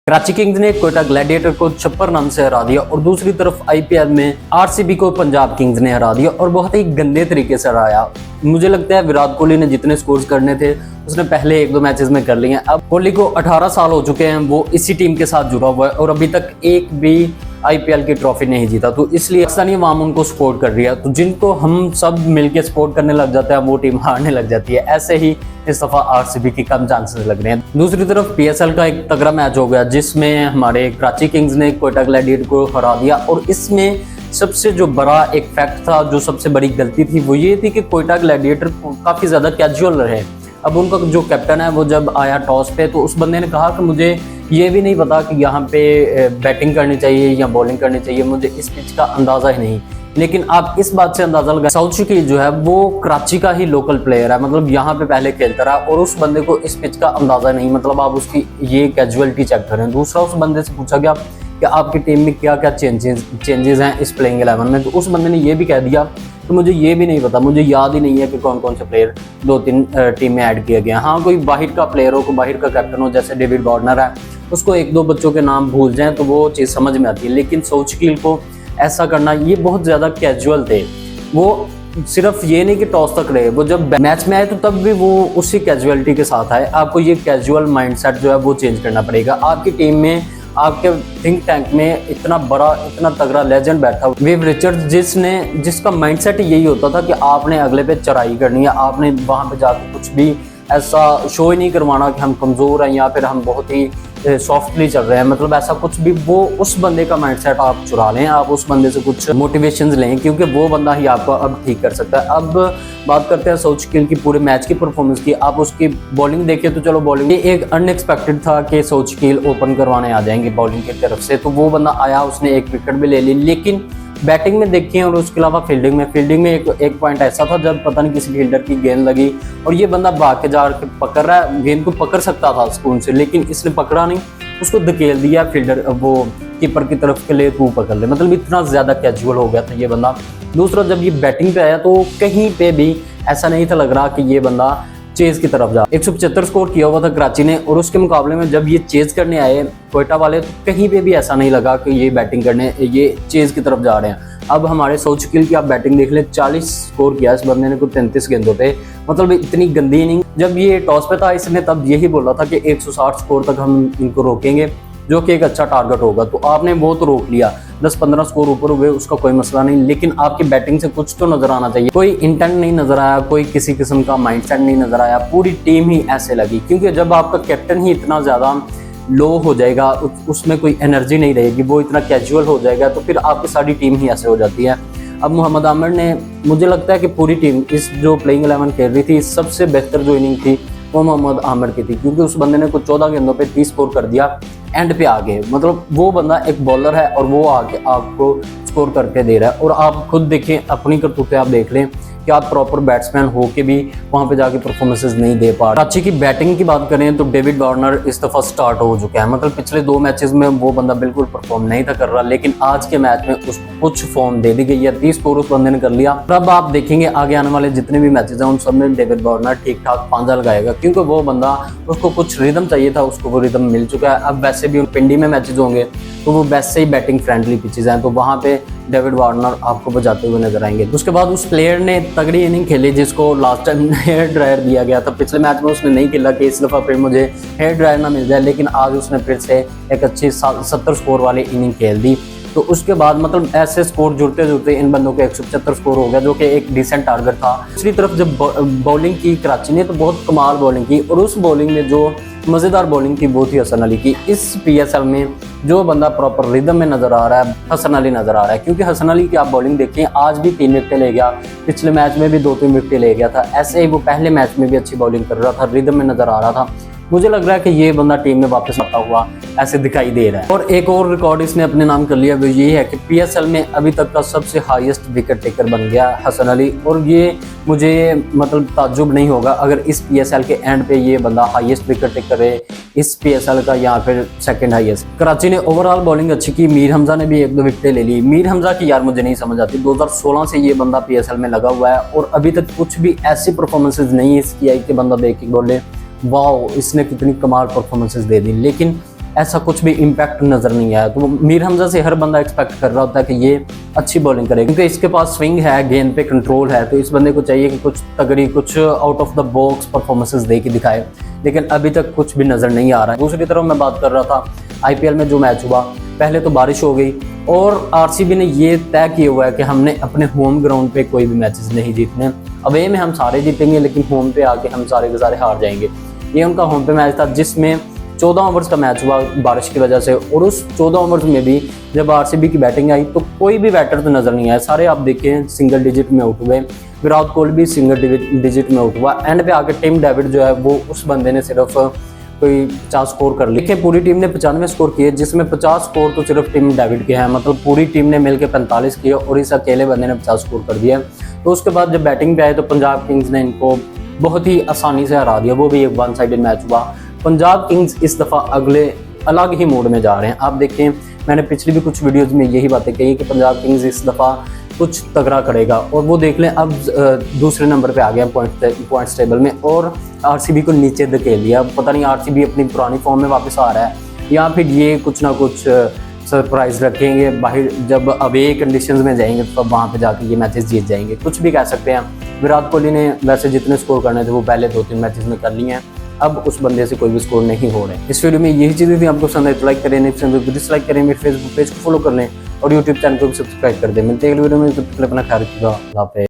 Karachi Kings ने Quetta gladiator को 56 run से हरा दिया और दूसरी तरफ आईपीएल में आरसीबी को पंजाब किंग्स ने हरा दिया और बहुत ही गंदे तरीके से हराया। मुझे लगता है विराट कोहली ने जितने स्कोर्स करने थे उसने पहले एक दो मैचेस में कर लिए हैं। अब कोहली को 18 साल हो चुके हैं, वो इसी टीम के साथ जुड़ा हुआ है और अभी तक एक भी आईपीएल की ट्रॉफी नहीं जीता, तो इसलिए पाकिस्तानी अवाम उनको सपोर्ट कर रही है। तो जिनको हम सब मिलके सपोर्ट करने लग जाते हैं वो टीम हारने लग जाती है। ऐसे ही इस दफा आरसीबी की कम चांसेस लग रहे हैं। दूसरी तरफ पीएसएल का एक तगड़ा मैच हो गया जिसमें हमारे कराची किंग्स ने कोयटा ग्लैडिएटर को हरा दिया और इसमें सबसे जो बड़ा एक फैक्ट था, जो सबसे बड़ी गलती थी, वो ये थी कि कोयटा ग्लैडिएटर काफी ज्यादा कैजुअल रहे। अब उनका जो कैप्टन है वो जब आया टॉस पे तो उस बंदे ने कहा कि मुझे ये भी नहीं पता कि यहाँ पे बैटिंग करनी चाहिए या बॉलिंग करनी चाहिए, मुझे इस पिच का अंदाजा ही नहीं। लेकिन आप इस बात से अंदाजा लगा, साउथ शकील जो है वो कराची का ही लोकल प्लेयर है, मतलब यहाँ पे पहले खेलता रहा और उस बंदे को इस पिच का अंदाजा नहीं, मतलब आप उसकी ये कैजुअलिटी चेक करें। दूसरा, उस बंदे से पूछा गया कि आपकी टीम में क्या क्या चेंजेस हैं इस प्लेइंग 11 में, तो उस बंदे ने ये भी कह दिया तो मुझे ये भी नहीं पता, मुझे याद ही नहीं है कि कौन कौन से प्लेयर 2-3 टीम में ऐड किए गए हैं। हाँ, कोई बाहर का प्लेयर हो, कोई बाहर का कैप्टन हो, जैसे डेविड वार्नर है, उसको एक दो बच्चों के नाम भूल जाएं तो वो चीज़ समझ में आती है। लेकिन साउथ शकील को ऐसा करना, ये बहुत ज़्यादा कैजुअल थे। वो सिर्फ ये नहीं कि टॉस तक रहे, वो जब मैच में आए तो तब भी वो उसी कैजुअलिटी के साथ आए। आपको ये कैजुअल माइंडसेट जो है वो चेंज करना पड़ेगा। आपकी टीम में, आपके थिंक टैंक में इतना बड़ा, इतना तगड़ा लेजेंड बैठा विव रिचर्ड्स, जिसका माइंडसेट यही होता था कि आपने अगले पे चढ़ाई करनी है, आपने वहां पे जाकर कुछ भी ऐसा शो ही नहीं करवाना कि हम कमज़ोर हैं या फिर हम बहुत ही सॉफ्टली चल रहे हैं, मतलब ऐसा कुछ भी। वो उस बंदे का माइंडसेट आप चुरा लें, आप उस बंदे से कुछ मोटिवेशंस लें, क्योंकि वो बंदा ही आपको अब ठीक कर सकता है। अब बात करते हैं साउथ शकील की पूरे मैच की परफॉर्मेंस की। आप उसकी बॉलिंग देखिए तो चलो, बॉलिंग एक अनएक्सपेक्टेड था कि साउथ शकील ओपन करवाने आ जाएंगे बॉलिंग की तरफ से, तो वो बंदा आया, उसने एक विकेट भी ले ली। लेकिन बैटिंग में देखिए और उसके अलावा फील्डिंग में एक पॉइंट ऐसा था जब पता नहीं किसी फील्डर की गेंद लगी और ये बंदा भाग के जा के पकड़ रहा है, गेंद को पकड़ सकता था सुकून से, लेकिन इसने पकड़ा नहीं, उसको धकेल दिया फील्डर, वो कीपर की तरफ के लिए तू पकड़ ले, मतलब इतना ज्यादा कैजुअल हो गया था ये बंदा। दूसरा, जब ये बैटिंग पे आया तो कहीं पे भी ऐसा नहीं था लग रहा कि ये बंदा चेज की तरफ जा। 175 स्कोर किया हुआ था कराची ने और उसके मुकाबले में जब ये चेज करने आए कोयटा वाले तो कहीं पे भी ऐसा नहीं लगा कि ये बैटिंग करने, ये चेज की तरफ जा रहे हैं। अब हमारे साउथ शकील की आप बैटिंग देख ले, 40 स्कोर किया इस बंदे ने, कुछ 33 गेंदों पे, मतलब इतनी गंदी इनिंग। जब ये टॉस पे था इसने तब यही बोला था कि 160 स्कोर तक हम इनको रोकेंगे, जो कि एक अच्छा टारगेट होगा, तो आपने वो तो रोक लिया। 10-15 स्कोर ऊपर हुए उसका कोई मसला नहीं, लेकिन आपकी बैटिंग से कुछ तो नजर आना चाहिए। कोई इंटेंट नहीं नजर आया, कोई किसी किस्म का माइंडसेट नहीं नजर आया, पूरी टीम ही ऐसे लगी। क्योंकि जब आपका कैप्टन ही इतना ज्यादा लो हो जाएगा, उसमें कोई एनर्जी नहीं रहेगी, वो इतना कैजुअल हो जाएगा, तो फिर आपकी सारी टीम ही ऐसे हो जाती है। अब मोहम्मद आमिर ने, मुझे लगता है कि पूरी टीम इस जो प्लेइंग 11 खेल रही थी, सबसे बेहतर जो इनिंग थी वो मोहम्मद आमिर की थी, क्योंकि उस बंदे ने कुछ 14 गेंदों पे 30 स्कोर कर दिया एंड पे आगे। मतलब वो बंदा एक बॉलर है और वो आगे आपको स्कोर करके दे रहा है। और आप खुद देखें, अपनी करतूतें आप देख लें कि आप प्रॉपर बैट्समैन हो के भी वहां पे जाके परफॉर्मेंसेस नहीं दे पा रहे। कराची की बैटिंग की बात करें तो डेविड वार्नर इस दफा स्टार्ट हो चुका है, मतलब पिछले 2 मैचेस में वो बंदा बिल्कुल परफॉर्म नहीं था कर रहा, लेकिन आज के मैच में उसको कुछ फॉर्म दे दी गई है, 30 स्कोर उस बंदे ने कर लिया। अब आप देखेंगे आगे आने वाले जितने भी मैचेस हैं उन सब में डेविड वार्नर ठीक ठाक पांजा लगाएगा, क्योंकि वो बंदा, उसको कुछ रिदम चाहिए था, उसको वो रिदम मिल चुका है। अब वैसे भी पिंडी में मैचेज होंगे तो वो वैसे ही बैटिंग फ्रेंडली पिचेज हैं, तो वहां पे डेविड वार्नर आपको बजाते हुए नजर आएंगे। उसके बाद उस प्लेयर ने तगड़ी इनिंग खेली जिसको लास्ट टाइम हेयर ड्रायर दिया गया था। पिछले मैच में उसने नहीं खेला कि इस दफा फिर मुझे हेयर ड्रायर ना मिल जाए, लेकिन आज उसने फिर से एक अच्छी 70 स्कोर वाली इनिंग खेल दी। तो उसके बाद मतलब ऐसे स्कोर जुड़ते जुड़ते इन बंदों के 175 स्कोर हो गया, जो कि एक डिसेंट टारगेट था। दूसरी तरफ जब बॉलिंग की कराची ने तो बहुत कमाल बॉलिंग की, और उस बॉलिंग में जो मज़ेदार बॉलिंग थी वो थी हसन अली की। इस पीएसएल में जो बंदा प्रॉपर रिदम में नजर आ रहा है, हसन अली नजर आ रहा है, क्योंकि हसन अली की आप बॉलिंग देखिए, आज भी 3 विकेटें ले गया, पिछले मैच में भी 2-3 विकेटें ले गया था। ऐसे ही वो पहले मैच में भी अच्छी बॉलिंग कर रहा था, रिदम में नजर आ रहा था। मुझे लग रहा है कि ये बंदा टीम में वापस आता हुआ ऐसे दिखाई दे रहा है। और एक और रिकॉर्ड इसने अपने नाम कर लिया, वो ये है कि पीएसएल में अभी तक का सबसे हाईएस्ट विकेट टेकर बन गया हसन अली। और ये मुझे मतलब ताज्जुब नहीं होगा अगर इस पीएसएल के एंड पे ये बंदा हाईएस्ट विकेट टेकर है इस पीएसएल का, या फिर सेकंड हाईएस्ट। कराची ने ओवरऑल बॉलिंग अच्छी की, मीर हमजा ने भी 1-2 विकेटें ले ली। मीर हमजा की यार मुझे नहीं समझ आती, 2016 से ये बंदा पीएसएल में लगा हुआ है और अभी तक कुछ भी ऐसी परफॉर्मेंसेज नहीं इसकी आई कि बंदा देख के बोले वाओ इसने कितनी कमाल परफॉर्मेंसेस दे दी। लेकिन ऐसा कुछ भी इम्पैक्ट नजर नहीं आया। तो मीर हमजा से हर बंदा एक्सपेक्ट कर रहा होता है कि ये अच्छी बॉलिंग करेगा, क्योंकि इसके पास स्विंग है, गेंद पे कंट्रोल है, तो इस बंदे को चाहिए कि कुछ तगड़ी, कुछ out of the box performances दे के दिखाए, लेकिन अभी तक कुछ भी नजर नहीं आ रहा है। दूसरी तरफ मैं बात कर रहा था आईपीएल में जो मैच हुआ, पहले तो बारिश हो गई और आरसीबी ने ये तय किया हुआ है कि हमने अपने होम ग्राउंड पे कोई भी मैचेस नहीं जीतने। अवे में हम सारे जीतेंगे, लेकिन होम पे आके हम सारे के सारे हार जाएंगे। ये उनका होम पे मैच था जिसमें 14 ओवर्स का मैच हुआ बारिश की वजह से, और उस 14 ओवर्स में भी जब आरसीबी की बैटिंग आई तो कोई भी बैटर तो नजर नहीं आया, सारे आप देखें सिंगल डिजिट में आउट हुए। विराट कोहली भी सिंगल डिजिट में आउट हुआ। एंड पे आके टिम डेविड जो है वो उस बंदे ने सिर्फ कोई 50 स्कोर कर लिए। पूरी टीम ने 95 स्कोर किए, जिसमें 50 स्कोर तो सिर्फ टिम डेविड के हैं, मतलब पूरी टीम ने मिलकर 45 किए और इस अकेले बंदे ने 50 स्कोर कर दिया। तो उसके बाद जब बैटिंग पे आए तो पंजाब किंग्स ने इनको बहुत ही आसानी से हरा दिया, वो भी एक वन साइडेड मैच हुआ। पंजाब किंग्स इस दफ़ा अगले अलग ही मोड में जा रहे हैं। आप देखें, मैंने पिछली भी कुछ वीडियोज़ में यही बातें कही कि पंजाब किंग्स इस दफ़ा कुछ तगड़ा करेगा, और वो देख लें अब दूसरे नंबर पे आ गया पॉइंट्स टेबल में, और आरसीबी को नीचे धकेल दिया। पता नहीं आरसीबी अपनी पुरानी फॉर्म में वापस आ रहा है या फिर ये कुछ ना कुछ सरप्राइज रखेंगे, बाहर जब अवे कंडीशंस में जाएंगे तो वहाँ पे जाके ये मैचेस जीत जाएंगे, कुछ भी कह सकते हैं। विराट कोहली ने वैसे जितने स्कोर करने थे वो पहले 2-3 मैचेस में कर लिए हैं, अब उस बंदे से कोई भी स्कोर नहीं हो रहे। इस वीडियो में यही चीज़ें थी, आपको पसंद आए तो लाइक करें, नहीं पसंद तो डिसलाइक करें, मेरे फेसबुक पेज को फॉलो कर लें और यूट्यूब चैनल को भी सब्सक्राइब कर दें। मिलते हैं अगले वीडियो में, तब तक अपना ख्याल रखिएगा।